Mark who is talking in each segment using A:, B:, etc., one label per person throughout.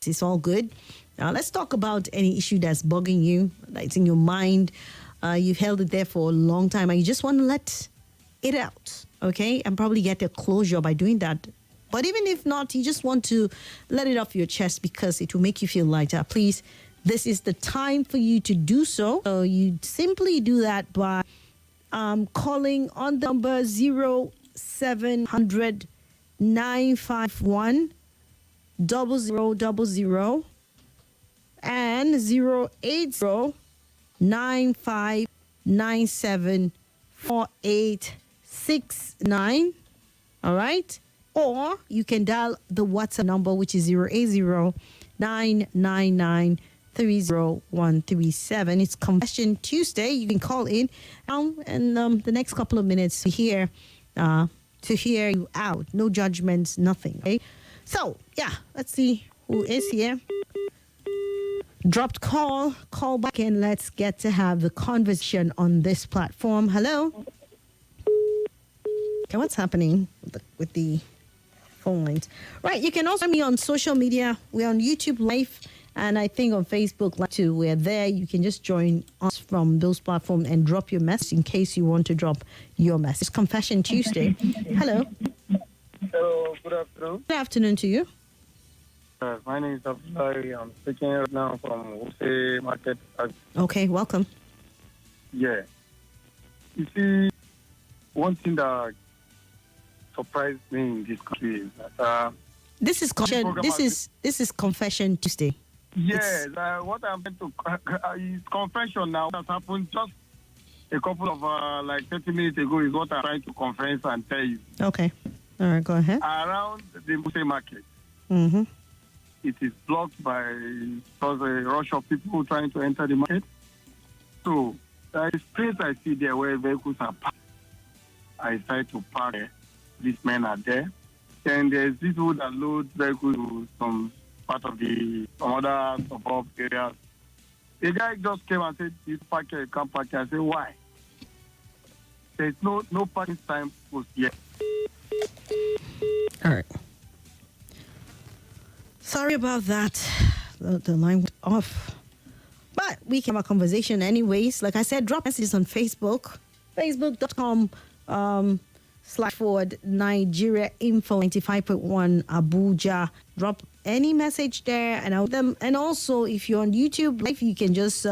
A: It's all good. Now, let's talk about any issue that's bugging you, that's in your mind. You've held it there for a long time and you just want to let it out, okay? And probably get a closure by doing that. But even if not, you just want to let it off your chest because it will make you feel lighter. Please, this is the time for you to do so. So you simply do that by calling on the number 0700 951 0000 and 080 9597 4869. All right. Or you can dial the WhatsApp number, which is 080 999 30137. It's Confession Tuesday. You can call in and the next couple of minutes to hear you out. No judgments, nothing. Okay. So yeah, let's see who is here. Dropped call back and let's get to have the conversation on this platform. Hello. Okay, what's happening with the phone lines? Right, you can also me on social media. We're on YouTube Live and I think on Facebook Live too. We're there. You can just join us from those platforms and drop your message in case you want to drop your message. Confession Tuesday. Hello.
B: Hello, good afternoon.
A: Good afternoon to you.
B: My name is Abdullahi. I'm speaking right now from Wuse Market.
A: Okay, welcome.
B: Yeah. You see, one thing that surprised me in this country is that
A: this is Confession Tuesday.
B: Yes, what I'm going to is confession now. That happened just a couple of 30 minutes ago is what I'm trying to confess and tell you.
A: Okay. All right, go ahead.
B: Around the Wuse Market.
A: Mm-hmm.
B: It is blocked by a rush of people trying to enter the market. So there is place I see there where vehicles are parked. I decide to park there. These men are there. Then there's this road that loads vehicles to some part of some other suburb areas. The guy just came and said, "You park here, you can't park here." I said, "Why?" There's no parking time post yet.
A: All right. Sorry about that. The line went off. But we can have a conversation anyways. Like I said, drop messages on Facebook. Facebook.com/forward Nigeria Info 95.1 Abuja. Drop any message there and I'll them. And also, if you're on YouTube Live, you can just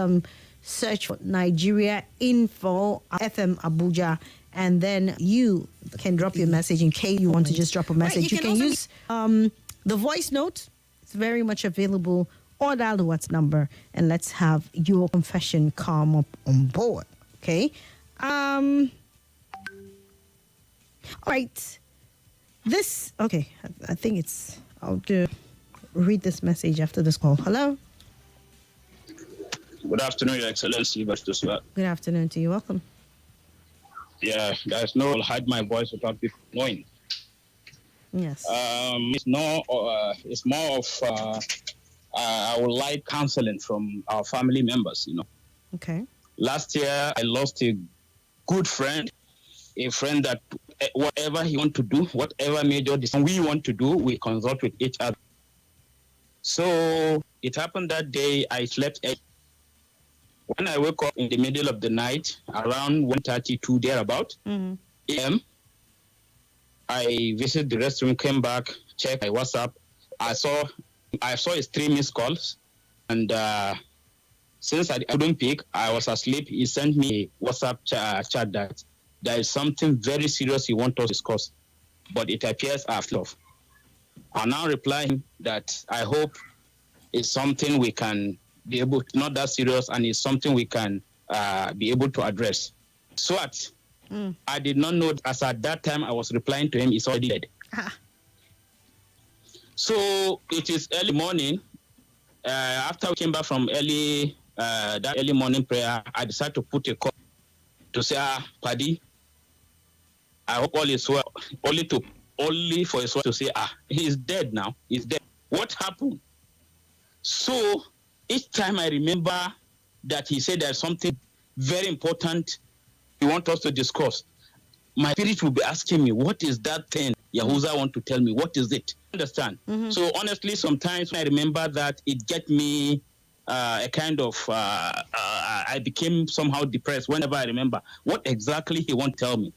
A: search for Nigeria Info FM Abuja. And then you can drop your message in case you want to just drop a message. Right, you can use the voice note. It's very much available. Or dial the WhatsApp number and let's have your confession come up on board. Okay. All right. I think I'll read this message after this call. Hello.
C: Good afternoon, Your Excellency, Mr. Swat.
A: Good afternoon to you. Welcome.
C: Yeah, there's no hide my voice without people knowing.
A: Yes.
C: It's more of I would like counseling from our family members,
A: Okay.
C: Last year, I lost a good friend, a friend that whatever he want to do, whatever major decision we want to do, we consult with each other. So it happened that day I slept early. When I woke up in the middle of the night, around 1:32 thereabout, a.m., I visited the restroom, came back, checked my WhatsApp. I saw his 3 missed calls, and since I couldn't pick, I was asleep. He sent me a WhatsApp chat that there is something very serious he wants us to discuss, but it appears I have love. I now reply him that I hope it's something we can be able to, not that serious, and it's something we can be able to address. Swat, I did not know, as at that time I was replying to him, he's already dead. So it is early morning. After we came back from that early morning prayer, I decided to put a call to say, Paddy, I hope all is well. Only for his wife to say, he's dead now. He's dead. What happened? So each time I remember that he said there's something very important he wants us to discuss, my spirit will be asking me, what is that thing Yahuza want to tell me, what is it? Understand? So honestly, sometimes when I remember that, it get me a kind of, I became somehow depressed whenever I remember what exactly he want to tell me.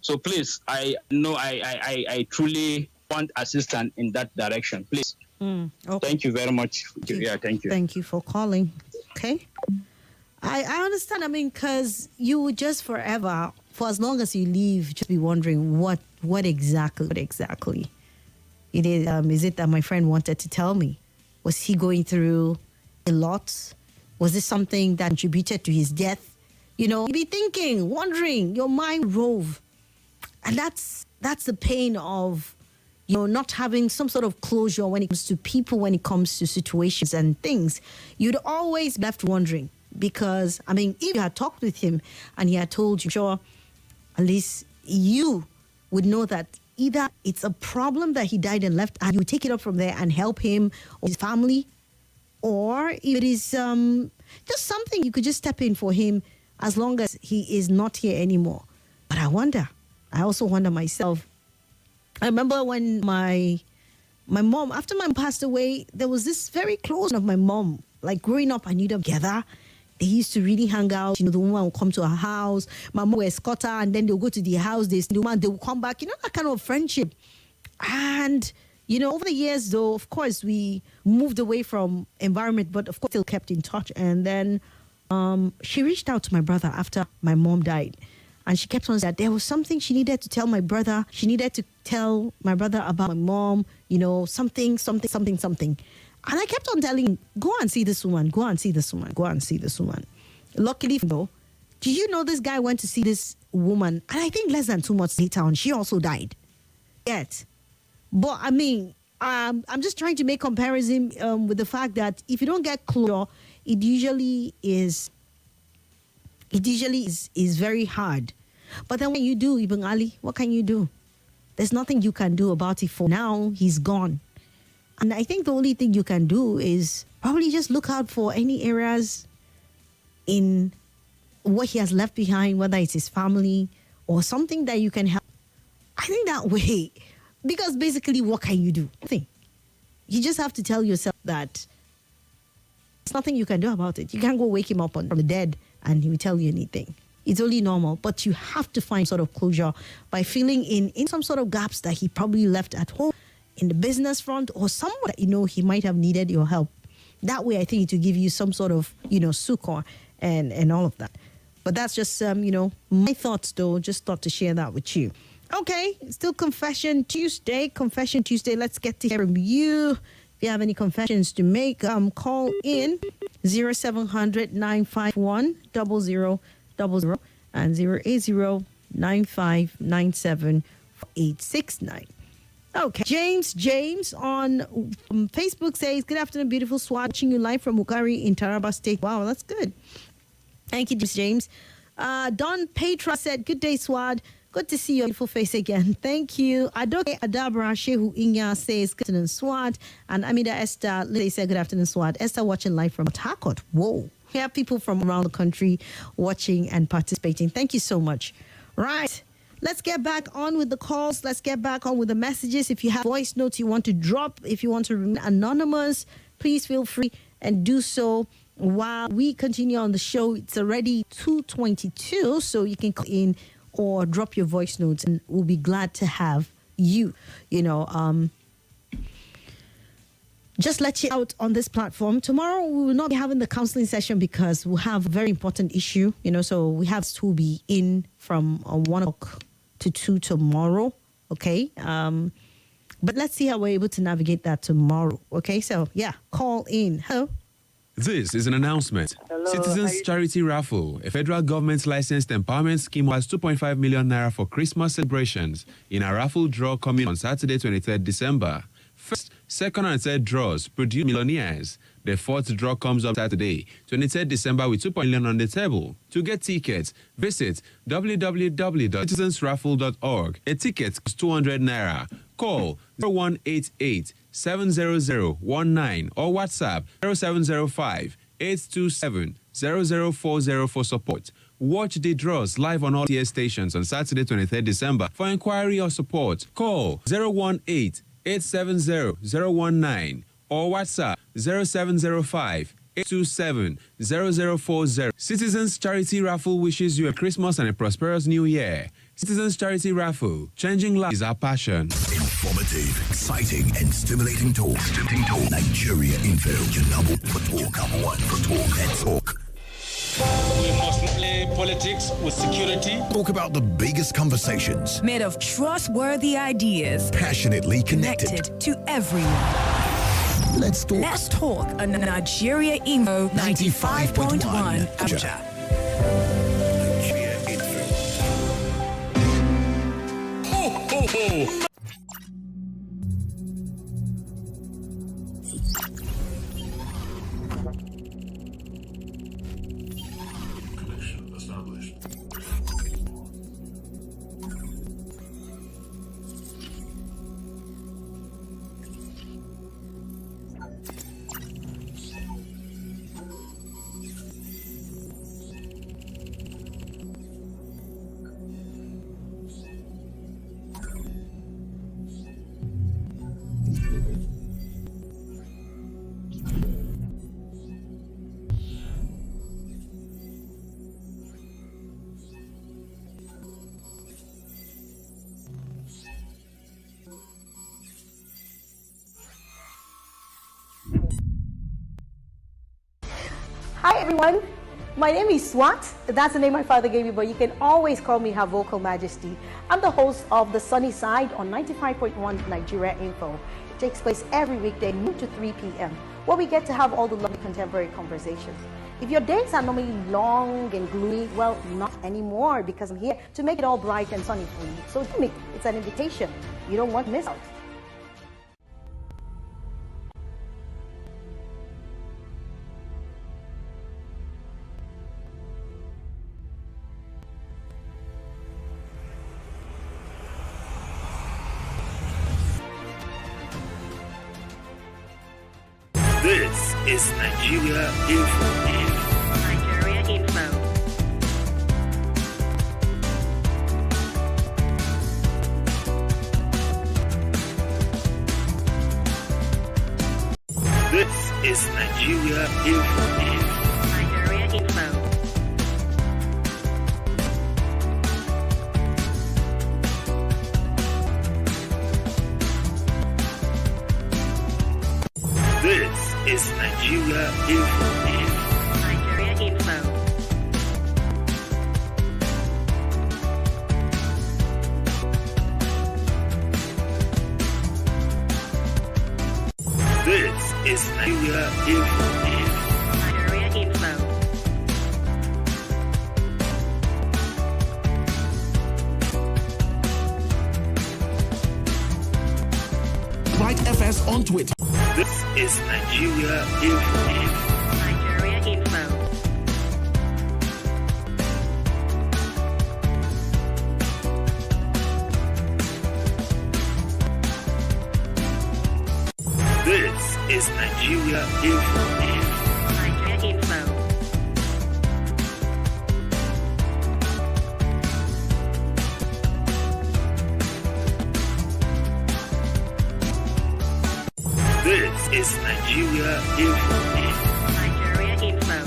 C: So please, I know I truly want assistance in that direction. Please. Okay. Thank you very much. Yeah, thank you.
A: Thank you for calling. Okay. I understand. I mean, because you would just forever, for as long as you live, just be wondering what exactly it is. Is it that my friend wanted to tell me? Was he going through a lot? Was this something that contributed to his death? You know, you'd be thinking, wondering, your mind rove. And that's the pain of, you know, not having some sort of closure when it comes to people, when it comes to situations and things. You'd always be left wondering, because, I mean, if you had talked with him and he had told you, sure, at least you would know that either it's a problem that he died and left, and you would take it up from there and help him or his family, or if it is just something you could just step in for him as long as he is not here anymore. But I also wonder myself. I remember when my mom, after my mom passed away, there was this very close of my mom. Like growing up, I knew them together. They used to really hang out. You know, the woman would come to her house. My mom would escort her, and then they'll go to the house. The woman, they will come back. You know, that kind of friendship. And, you know, over the years, though, of course, we moved away from environment, but of course, still kept in touch. And then she reached out to my brother after my mom died. And she kept on saying that there was something she needed to tell my brother. She needed to tell my brother about my mom, you know, something. And I kept on telling him, go and see this woman, go and see this woman, go and see this woman. Luckily, though, do you know this guy went to see this woman? And I think less than 2 months later on, she also died. Yet. But I mean, I'm just trying to make comparison with the fact that if you don't get closure, it usually is very hard. But then when you do, Ibn Ali, what can you do? There's nothing you can do about it. For now, he's gone. And I think the only thing you can do is probably just look out for any areas in what he has left behind, whether it's his family or something that you can help. I think that way, because basically, what can you do? Nothing. You just have to tell yourself that there's nothing you can do about it. You can't go wake him up from the dead and he will tell you anything. It's only normal, but you have to find sort of closure by filling in some sort of gaps that he probably left at home, in the business front, or somewhere that, you know, he might have needed your help. That way, I think it will give you some sort of, you know, succor and all of that. But that's just, you know, my thoughts, though. Just thought to share that with you. Okay, still Confession Tuesday. Let's get to hear from you. If you have any confessions to make, call in 0700 951 0000 and 080 9597 869. Okay, James on Facebook says, good afternoon, beautiful Swat, watching you live from Ukari in Taraba State. Wow, that's good. Thank you, James. Don Petra said, good day, Swat. Good to see your beautiful face again. Thank you. Adoke Adabra Shehu Inya says, good afternoon, Swat. And Amida Esther, they said, good afternoon, Swat. Esther watching live from Harcourt. Whoa. We have people from around the country watching and participating. Thank you so much. Right. Let's get back on with the calls. Let's get back on with the messages. If you have voice notes you want to drop, if you want to remain anonymous, please feel free and do so while we continue on the show. It's already 2:22, so you can call in or drop your voice notes, and we'll be glad to have you, just let you out on this platform. Tomorrow, we will not be having the counseling session because we'll have a very important issue, so we have to be in from 1 o'clock to 2 tomorrow, okay? But let's see how we're able to navigate that tomorrow, okay? So, yeah, call in. Hello?
D: This is an announcement.
E: Hello,
D: Citizens Charity Raffle, a federal government licensed empowerment scheme, has 2.5 million naira for Christmas celebrations in a raffle draw coming on Saturday, 23rd December. First, second, and third draws produce millionaires. The fourth draw comes up Saturday, 23rd December, with 2 million on the table. To get tickets, visit www.citizensraffle.org. A ticket costs 200 naira. Call 0188 70019 or WhatsApp 0705 827 0040 for support. Watch the draws live on all TS stations on Saturday, 23rd December. For inquiry or support, call 018-870-019 or WhatsApp 0705-827-0040. Citizens Charity Raffle wishes you a Christmas and a prosperous New Year. Citizens Charity Raffle. Changing lives is our passion.
E: Informative, exciting, and stimulating talk. Nigeria Info. Your number for talk. Number one for talk and talk.
F: We must play politics with security.
E: Talk about the biggest conversations.
G: Made of trustworthy ideas.
E: Passionately connected
G: To everyone.
E: Let's talk.
G: Let's talk on Nigeria Info 95.1 Abuja.
E: Nigeria Info.
F: Ho, ho, ho.
H: Hi everyone, my name is Swat. That's the name my father gave me, but you can always call me Her Vocal Majesty. I'm the host of The Sunny Side on 95.1 Nigeria Info. It takes place every weekday, noon to 3 p.m., where we get to have all the lovely contemporary conversations. If your days are normally long and gloomy, well, not anymore, because I'm here to make it all bright and sunny for you. So do me, it's an invitation. You don't want to miss out.
F: This is Nigeria Info.
I: Nigeria Info.
F: This is Nigeria Info.
I: Nigeria Info.
F: This is Nigeria Info.
I: Nigeria Info.
F: This is Nigeria Info.
I: Nigeria Info.
E: Like FS on Twitter.
F: This is Nigeria Info.
I: Nigeria Info.
F: This is Nigeria Info.
I: Nigeria Info.
F: This is Nigeria Info.
I: Nigeria Info.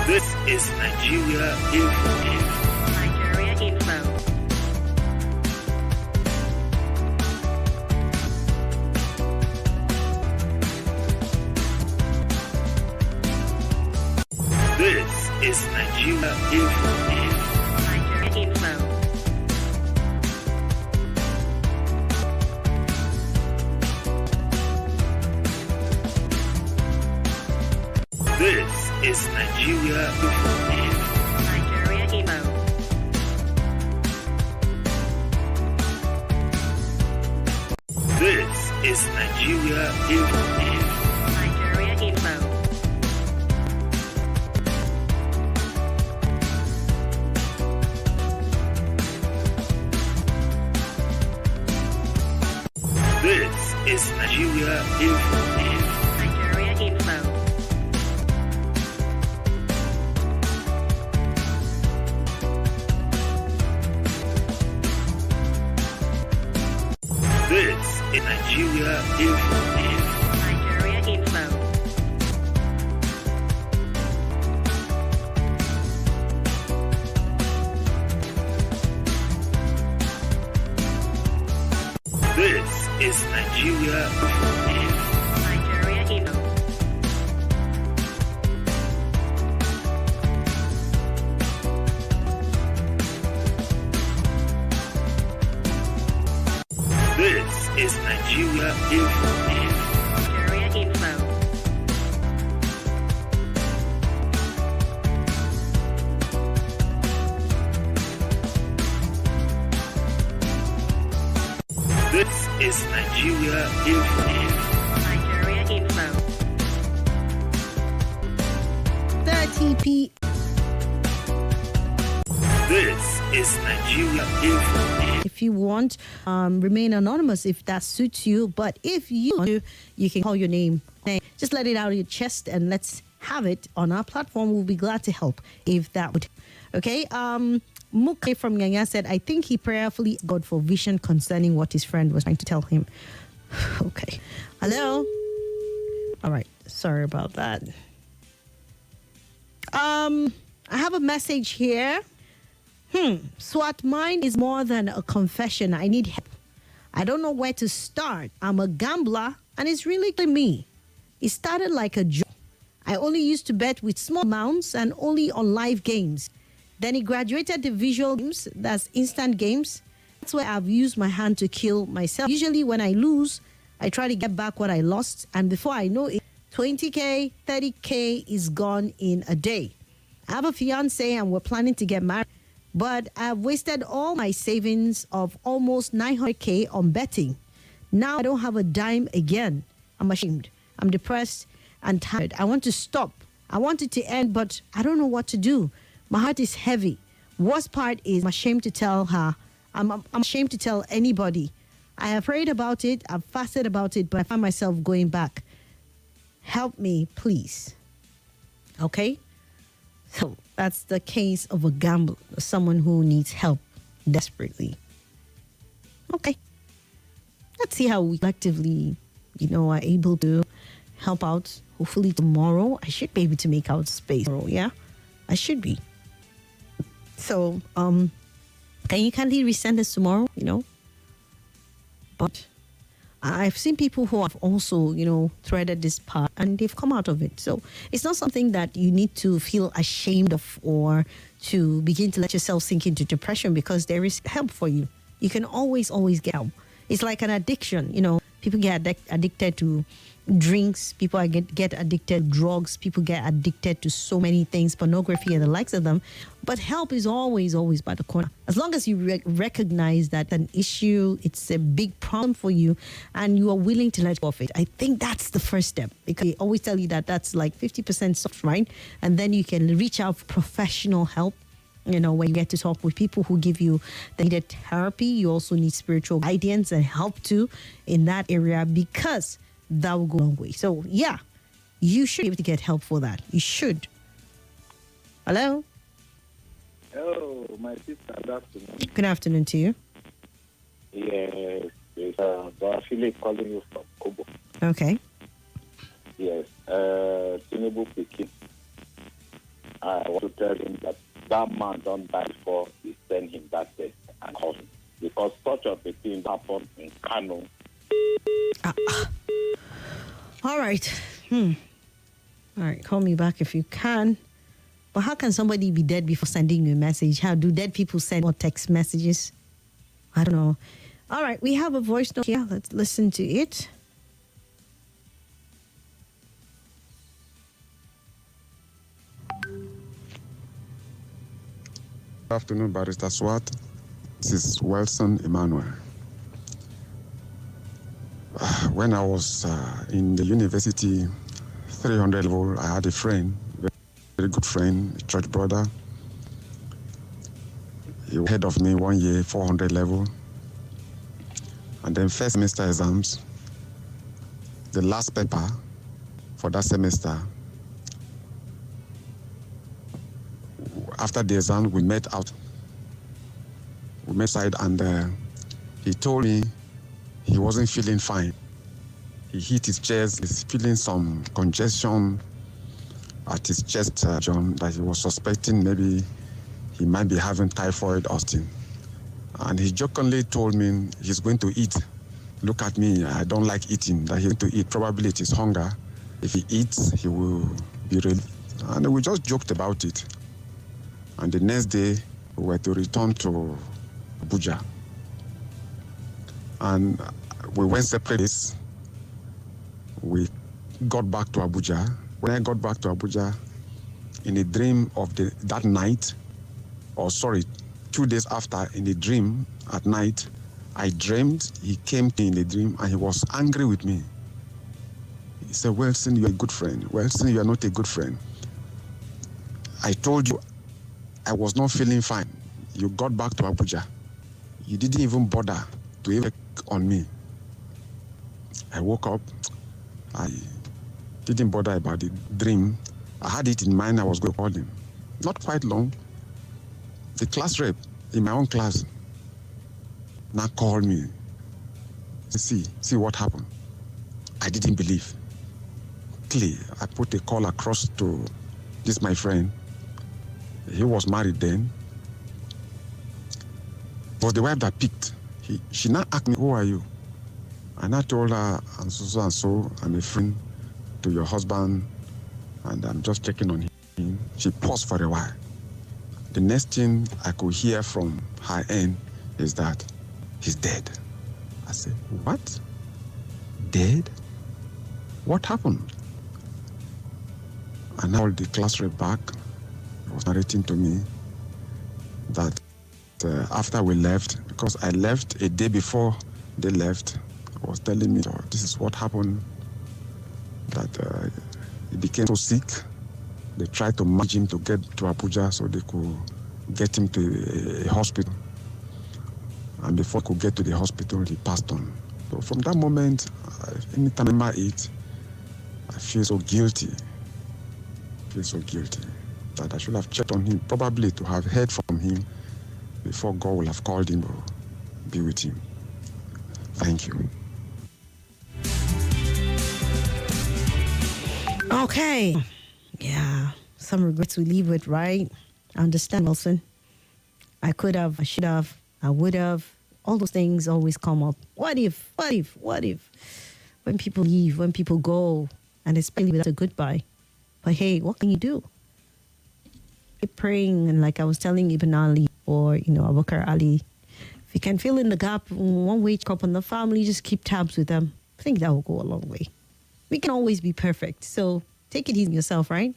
F: This is Nigeria Info.
I: Nigeria Info.
F: This is Nigeria Info.
I: Nigeria Info.
F: This is Nigeria Info.
I: Nigeria Info.
F: This is Nigeria Info.
I: Nigeria Info.
E: This is Nigeria Info.
I: Nigeria Info.
E: This is Nigeria Info.
I: Nigeria Info.
E: This is Nigeria Info.
I: Nigeria Info.
E: This is Nigeria Info.
I: Nigeria Info.
E: This is Nigeria Info.
I: Nigeria Info.
A: 30 p.
E: This is Nigeria Info.
A: If you want, remain anonymous if that suits you. But if you want to, you can call your name. Just let it out of your chest and let's have it on our platform. We'll be glad to help if that would. Okay. Muke from Nyanya said, I think he prayerfully asked God for vision concerning what his friend was trying to tell him. Okay. Hello. All right. Sorry about that. I have a message here. Swat, mine is more than a confession. I need help. I don't know where to start. I'm a gambler and it's really me. It started like a joke. I only used to bet with small amounts and only on live games. Then it graduated to visual games, that's instant games. That's where I've used my hand to kill myself. Usually when I lose, I try to get back what I lost. And before I know it, 20K, 30K is gone in a day. I have a fiance and we're planning to get married. But I've wasted all my savings of almost 900K on betting. Now I don't have a dime again. I'm ashamed. I'm depressed and tired. I want to stop. I want it to end, but I don't know what to do. My heart is heavy. Worst part is I'm ashamed to tell her. I'm ashamed to tell anybody. I have prayed about it. I've fasted about it, but I find myself going back. Help me, please. Okay? So that's the case of a gambler, someone who needs help desperately. Okay. Let's see how we collectively, are able to help out. Hopefully tomorrow, I should be able to make out space tomorrow, yeah? I should be. So, can you kindly resend this tomorrow, But I've seen people who have also, threaded this path and they've come out of it. So it's not something that you need to feel ashamed of or to begin to let yourself sink into depression because there is help for you. You can always get help. It's like an addiction, People get addicted to drinks. People get addicted to drugs. People get addicted to so many things, pornography and the likes of them. But help is always by the corner. As long as you recognize that an issue, it's a big problem for you, and you are willing to let go of it. I think that's the first step because they always tell you that that's like 50% soft, right? And then you can reach out for professional help. When you get to talk with people who give you the needed therapy, you also need spiritual guidance and help too in that area because that will go a long way. So, yeah, you should be able to get help for that. You should. Hello?
J: Hello, my sister. Good afternoon.
A: Good afternoon to you.
J: Yes, it's Philip calling you from Kobo.
A: Okay.
J: Yes, Tinubu Pikin. I want to tell him that man don't die before he send him that test and call him. Because such a thing happened in Kano.
A: All right. All right, call me back if you can. But how can somebody be dead before sending you a message? How do dead people send more text messages? I don't know. All right, we have a voice note here. Let's listen to it.
K: Good afternoon, Barrister Swat. This is Wilson Emmanuel. When I was in the university 300 level, I had a friend, very good friend, a church brother. He was ahead of me 1 year, 400 level. And then first semester exams, the last paper for that semester, after the exam, we met out. We met side and he told me he wasn't feeling fine. He hit his chest, he's feeling some congestion at his chest, John, that he was suspecting maybe he might be having typhoid or something. And he jokingly told me he's going to eat. Look at me, I don't like eating, that he's going to eat. Probably it is hunger. If he eats, he will be relieved. And we just joked about it. And the next day, we were to return to Abuja. And we went separate ways. We got back to Abuja. When I got back to Abuja, in a dream of that night, 2 days after, in a dream at night, I dreamed he came to me in a dream and he was angry with me. He said, Wilson, you're a good friend. Wilson, you are not a good friend. I told you I was not feeling fine. You got back to Abuja. You didn't even bother to even check on me. I woke up. I didn't bother about the dream. I had it in mind I was going to call him. Not quite long. The class rep in my own class now called me. See what happened. I didn't believe. Quickly, I put a call across to this my friend. He was married then. It was the wife that picked. She now asked me, who are you? And I told her, I'm so and so, I'm a friend to your husband, and I'm just checking on him. She paused for a while. The next thing I could hear from her end is that he's dead. I said, what? Dead? What happened? And now the class rep back was narrating to me that after we left, because I left a day before they left, I was telling me, oh, this is what happened, that he became so sick. They tried to manage him to get to Abuja so they could get him to a hospital. And before he could get to the hospital, he passed on. So from that moment, anytime I remember it, I feel so guilty. That I should have checked on him, probably to have heard from him before God will have called him or be with him. Thank you.
A: Okay. Yeah. Some regrets we leave with, right? I understand, Wilson. I could have, I should have, I would have. All those things always come up. What if? When people leave, when people go, and especially without a goodbye. But hey, what can you do? Keep praying, and like I was telling Ibn Ali or, Abubakar Ali, if you can fill in the gap one way up on the family, just keep tabs with them. I think that will go a long way. We can always be perfect, so take it easy on yourself, right?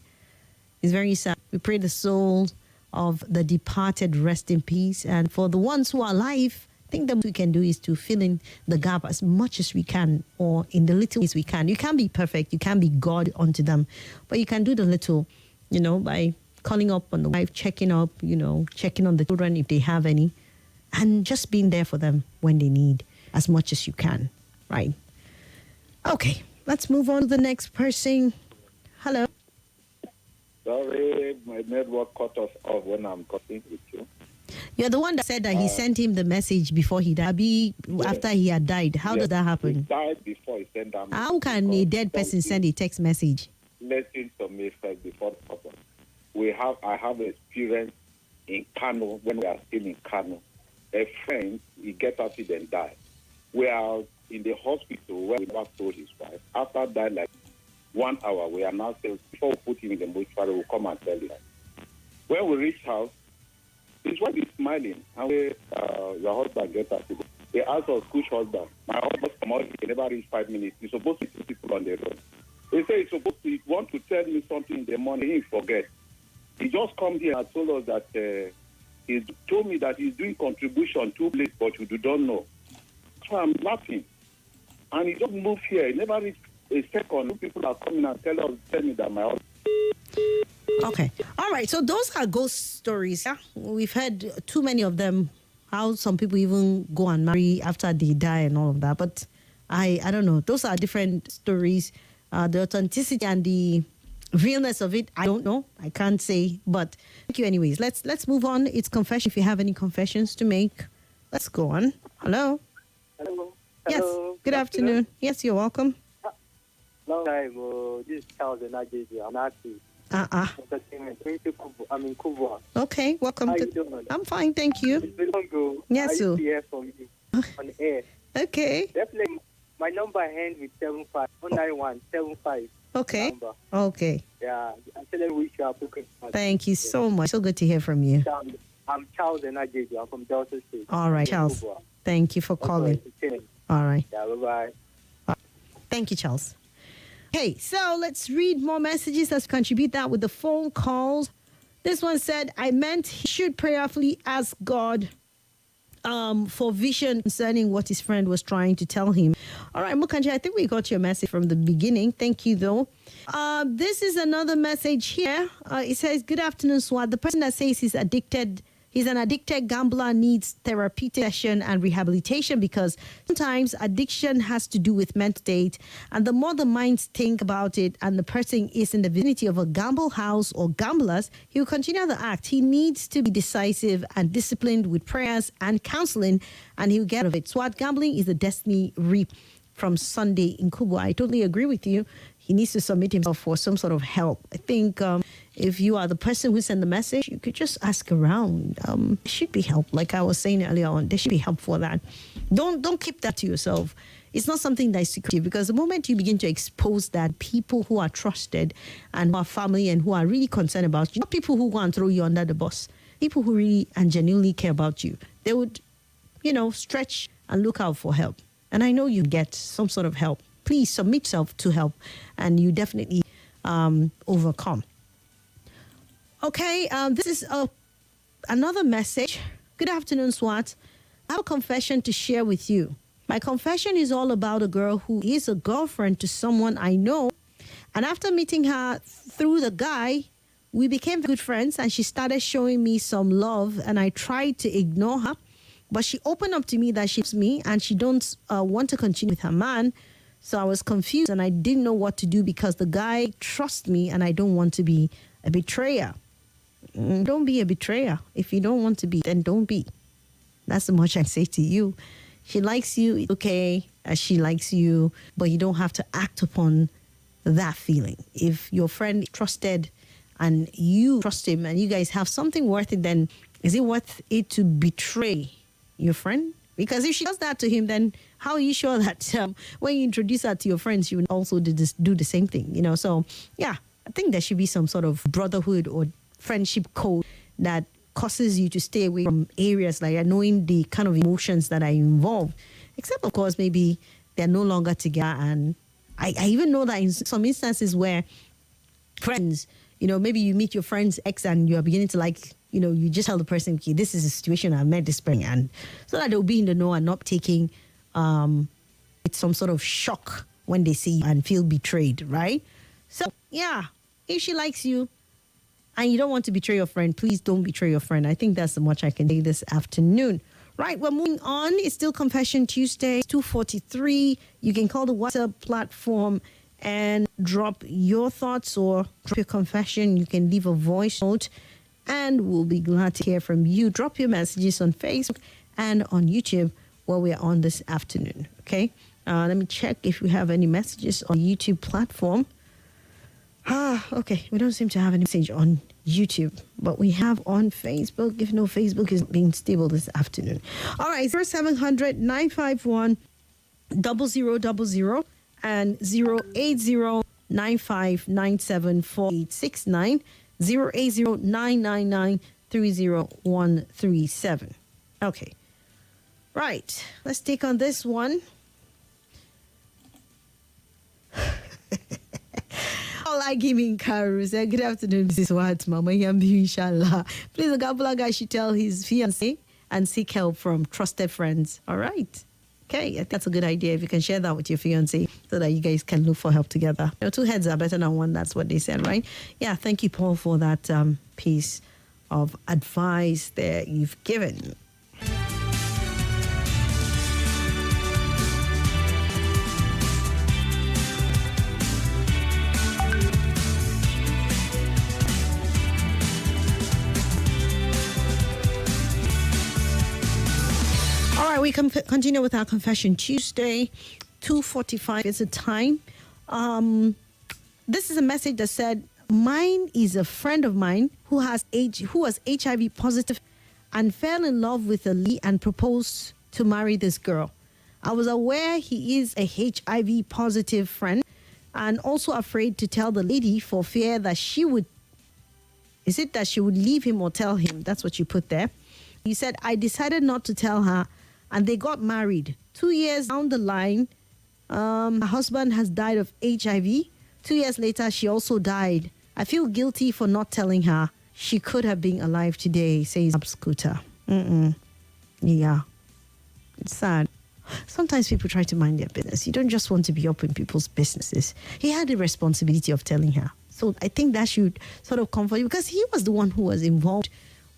A: It's very sad. We pray the souls of the departed rest in peace, and for the ones who are alive, I think that what we can do is to fill in the gap as much as we can, or in the little ways we can. You can't be perfect. You can't be God unto them. But you can do the little, by calling up on the wife, checking up, checking on the children if they have any, and just being there for them when they need as much as you can, right? Okay, let's move on to the next person. Hello.
J: Sorry, my network cut us off when I'm talking with you.
A: You're the one that said that he sent him the message before he died, after he had died. How does that happen?
J: He died before he sent that message.
A: How can a dead person send a text message?
J: Listen to me first before the problem. I have experience in Kano when we are still in Kano. A friend, he get accident and died. We are in the hospital where we never told his wife. After that, like 1 hour, we are now saying, before we put him in the mortuary, we'll come and tell you. When we reach house, his wife is smiling, and your husband gets accident. They asked us, which husband? My husband come out, he never reached 5 minutes. He's supposed to see people on the road. He said he's supposed to want to tell me something in the morning, he forget. He just come here and told us that he told me that he's doing contribution too late, but you don't know. So I'm laughing. And he just moved here. He never reached a second. People are coming and tell me that my husband.
A: Okay. All right. So those are ghost stories. Yeah? We've heard too many of them how some people even go and marry after they die and all of that. But I don't know. Those are different stories. The authenticity and the realness of it, I don't know. I can't say. But thank you anyways. Let's move on. It's confession. If you have any confessions to make, let's go on. Hello.
L: Hello.
A: Yes. Good afternoon. Yes, you're welcome.
L: Long time. This is Charles and I'm happy. I'm in Kuba.
A: Okay, welcome.
L: How you doing?
A: I'm fine, thank you.
L: It's been long ago.
A: Yes,
L: I used
A: sir.
L: to hear from you on air.
A: Okay.
L: Definitely. My number ends with 7519175.
A: Okay.
L: Number.
A: Okay.
L: Yeah. I'm telling you, wish you a happy Christmas.
A: Thank you so much. So good to hear from you.
L: I'm Charles and I'm from Delta State.
A: All right, Charles. Thank you for calling. All right.
L: Yeah, bye-bye.
A: Thank you, Charles. Okay, so let's read more messages. Let's contribute that with the phone calls. This one said, I meant he should prayerfully ask God for vision concerning what his friend was trying to tell him. All right, Mukanji, I think we got your message from the beginning. Thank you, though. This is another message here. It says, good afternoon, Swat. The person that says he's an addicted gambler needs therapeutic session and rehabilitation because sometimes addiction has to do with mental state. And the more the minds think about it and the person is in the vicinity of a gamble house or gamblers, he will continue the act. He needs to be decisive and disciplined with prayers and counseling, and he'll get out of it. SWAT, gambling is a destiny reap from Sunday in Kubu. I totally agree with you. He needs to submit himself for some sort of help. I think if you are the person who sent the message, you could just ask around. There should be help. Like I was saying earlier on, there should be help for that. Don't keep that to yourself. It's not something that is secretive, because the moment you begin to expose that, people who are trusted and who are family and who are really concerned about you, not people who go and throw you under the bus, people who really and genuinely care about you, they would, stretch and look out for help. And I know you get some sort of help. Please submit yourself to help, and you definitely overcome. Okay, this is another message. Good afternoon, SWAT. I have a confession to share with you. My confession is all about a girl who is a girlfriend to someone I know. And after meeting her through the guy, we became good friends, and she started showing me some love, and I tried to ignore her. But she opened up to me that she loves me and she don't want to continue with her man. So I was confused and I didn't know what to do, because the guy trusts me and I don't want to be a betrayer. Don't be a betrayer. If you don't want to be, then don't be. That's the much I say to you. She likes you, it's okay, as she likes you, but you don't have to act upon that feeling. If your friend trusted and you trust him and you guys have something worth it, then is it worth it to betray your friend? Because if she does that to him, then how are you sure that when you introduce her to your friends, she will also do the same thing? So yeah, I think there should be some sort of brotherhood or friendship code that causes you to stay away from areas like knowing the kind of emotions that are involved. Except, of course, maybe they're no longer together. And I even know that in some instances where friends, maybe you meet your friend's ex and you are beginning to you just tell the person, okay, this is a situation I met this spring, and so that they'll be in the know and not taking it's some sort of shock when they see you and feel betrayed, right? So yeah, if she likes you and you don't want to betray your friend, please don't betray your friend. I think that's the much I can say this afternoon. Right, we're moving on. It's still Confession Tuesday, 2:43. You can call the WhatsApp platform and drop your thoughts or drop your confession. You can leave a voice note, and we'll be glad to hear from you. Drop your messages on Facebook and on YouTube while we're on this afternoon, okay? Let me check if we have any messages on the YouTube platform. Okay, we don't seem to have any message on YouTube, but we have on Facebook. If no, Facebook is being stable this afternoon. All right, 0700 951 0000 and 080 9597 4869. 080-999-30137. Okay. Right. Let's take on this one. All I give in Karu said, good afternoon, Mrs. Swat, Mama Yambi, inshallah. Please, a Gabula guy should tell his fiancé and seek help from trusted friends. All right. Okay, I think that's a good idea if you can share that with your fiancé so that you guys can look for help together. Two heads are better than one. That's what they said, right? Yeah, thank you, Paul, for that piece of advice that you've given. right, we continue with our Confession Tuesday. 2:45 is the time. This is a message that said, mine is a friend of mine who was HIV positive and fell in love with a lady and proposed to marry this girl. I was aware he is a HIV positive friend and also afraid to tell the lady for fear that she would leave him or tell him? That's what you put there. He said, I decided not to tell her, and they got married. 2 years down the line, her husband has died of HIV. 2 years later, she also died. I feel guilty for not telling her. She could have been alive today, says Scooter. Yeah. It's sad. Sometimes people try to mind their business. You don't just want to be up in people's businesses. He had the responsibility of telling her. So I think that should sort of comfort you, because he was the one who was involved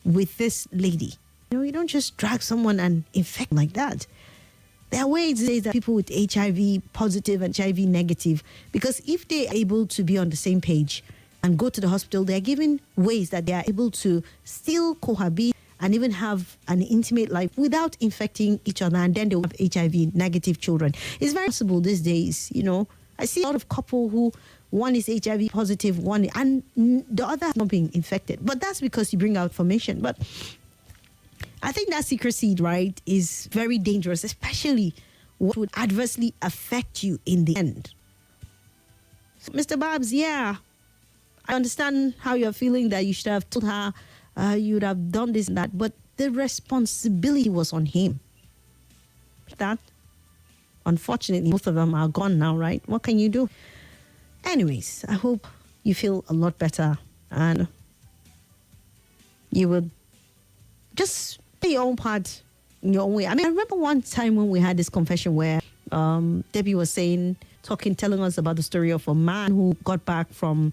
A: with this lady. You don't just drag someone and infect like that. There are ways that people with HIV positive and HIV negative, because if they're able to be on the same page and go to the hospital, they're given ways that they are able to still cohabit and even have an intimate life without infecting each other, and then they'll have HIV negative children. It's very possible these days, I see a lot of couple who one is HIV positive, and the other has not been infected. But that's because you bring out information. But I think that secrecy, right, is very dangerous, especially what would adversely affect you in the end. So, Mr. Babs, yeah, I understand how you're feeling, that you should have told her, you would have done this and that, but the responsibility was on him. That, unfortunately, both of them are gone now, right? What can you do? Anyways, I hope you feel a lot better and you would just play your own part in your own way. I mean, I remember one time when we had this confession where Debbie was telling us about the story of a man who got back from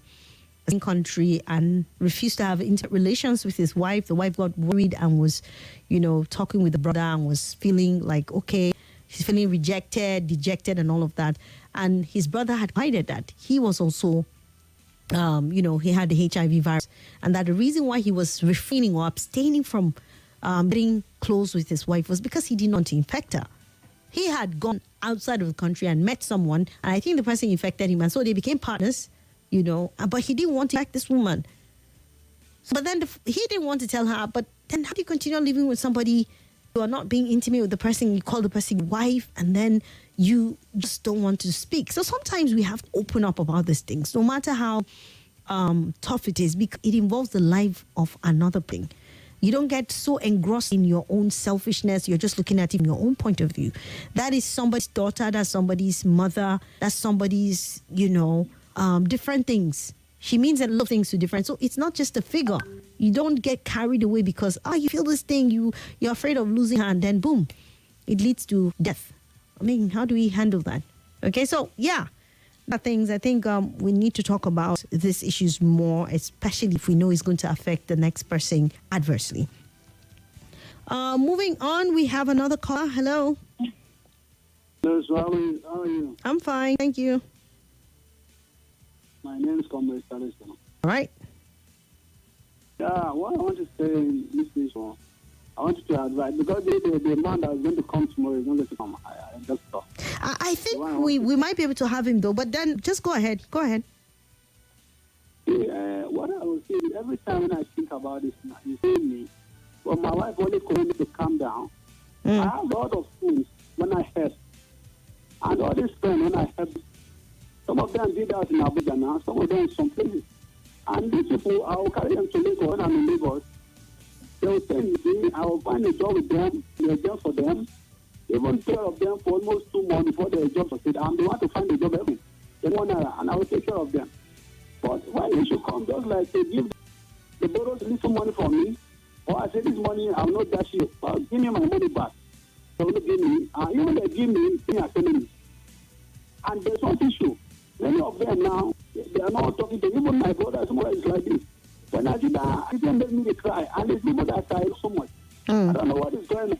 A: a country and refused to have relations with his wife. The wife got worried and was, talking with the brother and was feeling like, okay, she's feeling rejected, dejected and all of that. And his brother had hided that he was also, he had the HIV virus, and that the reason why he was refraining or abstaining from getting close with his wife was because he didn't want to infect her. He had gone outside of the country and met someone, and I think the person infected him, and so they became partners, but he didn't want to infect this woman. But then he didn't want to tell her, but then how do you continue living with somebody? You are not being intimate with the person, you call the person wife, and then you just don't want to speak. So sometimes we have to open up about these things, no matter how tough it is, because it involves the life of another thing. You don't get so engrossed in your own selfishness. You're just looking at it from your own point of view. That is somebody's daughter, that's somebody's mother, that's somebody's, different things. She means a lot of things to different. So it's not just a figure. You don't get carried away because, you feel this thing, you're afraid of losing her, and then boom, it leads to death. I mean, how do we handle that? Okay, so yeah, the things I think we need to talk about these issues more, especially if we know it's going to affect the next person adversely. Moving on, we have another caller. Hello.
M: Hello, Swami. How are you?
A: I'm fine, thank you.
M: My name is Comrade Salisbury.
A: All right.
M: Yeah, what I want to say in this issue, I want you to advise, because the man that is going to come tomorrow is not going to come. I just thought.
A: I think we might be able to have him though, but then just go ahead. Go ahead.
M: What I will say, every time when I think about this, you see me, well, my wife only told me to calm down. I have a lot of friends when I help. And all these friends when I help, some of them did that in Abuja now, some of them in some places. And these people, I will carry them to Lagos when I'm in Lagos. They will send me, I will find a job with them, a job for them, even care of them for almost 2 months before the job succeed. I'm the one to find a job every and I will take care of them. But when you should come, just like they give the borrow little money from me, or I say this money, I'm not that shit. Give me my money back. They will give me, even they give me, they are telling me. And there's one issue. Many of them now, they are not talking to even my brother, somebody is like this. When I see that, it make me cry. And there's people that cry so much. I don't know what is going on.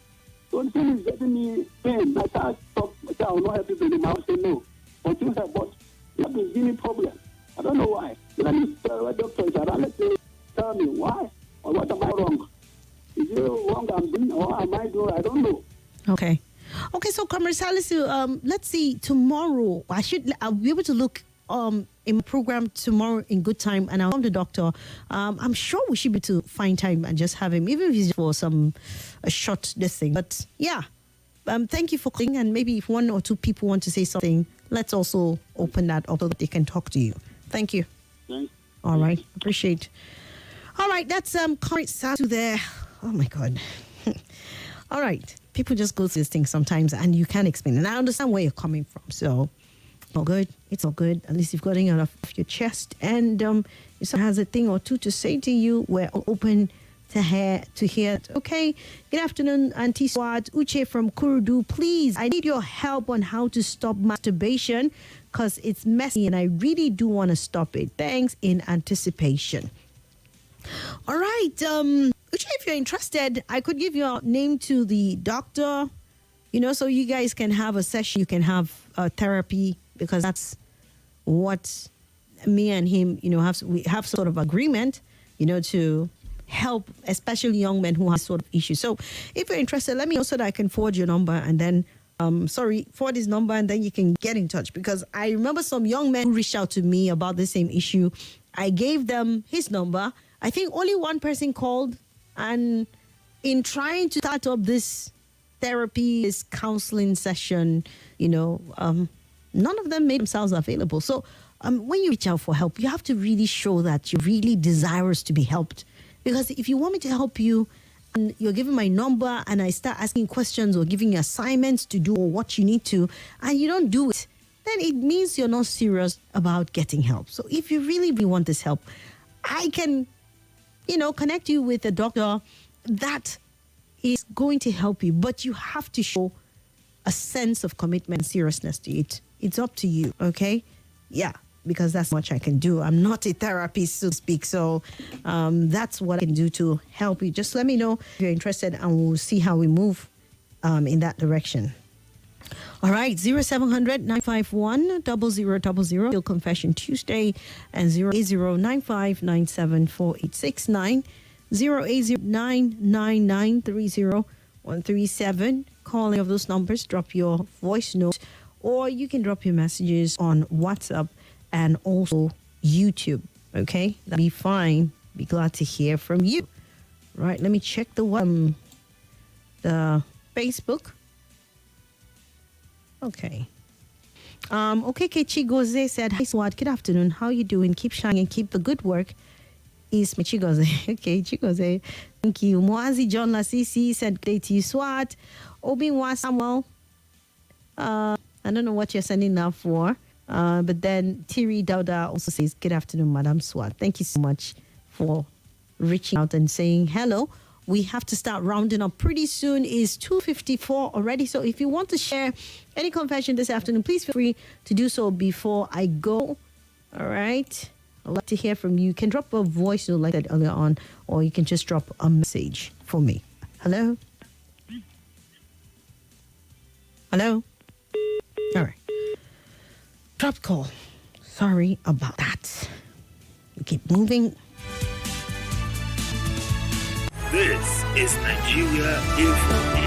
M: So the thing is getting me pain. I start talk, I will not help people in the mouth, say no. But things like, but that is giving me problem. I don't know why. Let me tell what doctor is around. Let me tell me why or what am I wrong? Is it wrong I'm doing or am I doing? I don't know.
A: Okay. Okay, so Comrade Salisu, let's see, tomorrow, I'll be able to look in my program tomorrow in good time, and I'll come to the doctor. I'm sure we should be able to find time and just have him, even if it's for a short this thing. But yeah, thank you for calling, and maybe if one or two people want to say something, let's also open that up so that they can talk to you. Thank you.
M: Thanks.
A: All right, appreciate. All right, that's Comrade Salisu there. Oh my God. All right, people just go through these things sometimes, and you can't explain. And I understand where you're coming from, so all good. It's all good. At least you've got it out of your chest. And if someone has a thing or two to say to you, we're open to hear it. Okay. Good afternoon, Auntie Swat. Uche from Kurudu. Please, I need your help on how to stop masturbation because it's messy and I really do want to stop it. Thanks in anticipation. All right. Uche, if you're interested, I could give your name to the doctor, so you guys can have a session. You can have therapy, because that's what me and him, we have sort of agreement, to help, especially young men who have sort of issues. So if you're interested, let me know so that I can forward your number and then, forward his number and then you can get in touch. Because I remember some young men who reached out to me about the same issue. I gave them his number. I think only one person called, and in trying to start up this therapy, this counseling session, none of them made themselves available. So when you reach out for help, you have to really show that you're really desirous to be helped. Because if you want me to help you and you're giving my number and I start asking questions or giving you assignments to do or what you need to, and you don't do it, then it means you're not serious about getting help. So if you really, really want this help, I can, connect you with a doctor that is going to help you. But you have to show a sense of commitment and seriousness to it. It's up to you, okay? Yeah, because that's much I can do. I'm not a therapist, so to speak. So that's what I can do to help you. Just let me know if you're interested and we'll see how we move in that direction. All right, 0700-951-0000, Real Confession Tuesday, and 08095974869, 08099930137. Call any of those numbers, drop your voice note, or you can drop your messages on WhatsApp and also YouTube. Okay, that'll be fine. Be glad to hear from you. Right, let me check the Facebook. Okay. Okay, Chigoze said, "Hi Swat, good afternoon. How you doing? Keep shining, keep the good work." Is Chigoze. Okay, Chigoze. Thank you. Moazi John Lasisi said, "Good day to you, Swat." Obinwa Samuel. I don't know what you're sending now for. But then Thierry Dauda also says, "Good afternoon, Madam Swat." Thank you so much for reaching out and saying hello. We have to start rounding up pretty soon. It's 2:54 already. So if you want to share any confession this afternoon, please feel free to do so before I go. All right. I'd like to hear from you. You can drop a voice note like that earlier on, or you can just drop a message for me. Hello? Hello? All right. Drop call. Sorry about that. We keep moving.
E: This is Nigeria Info.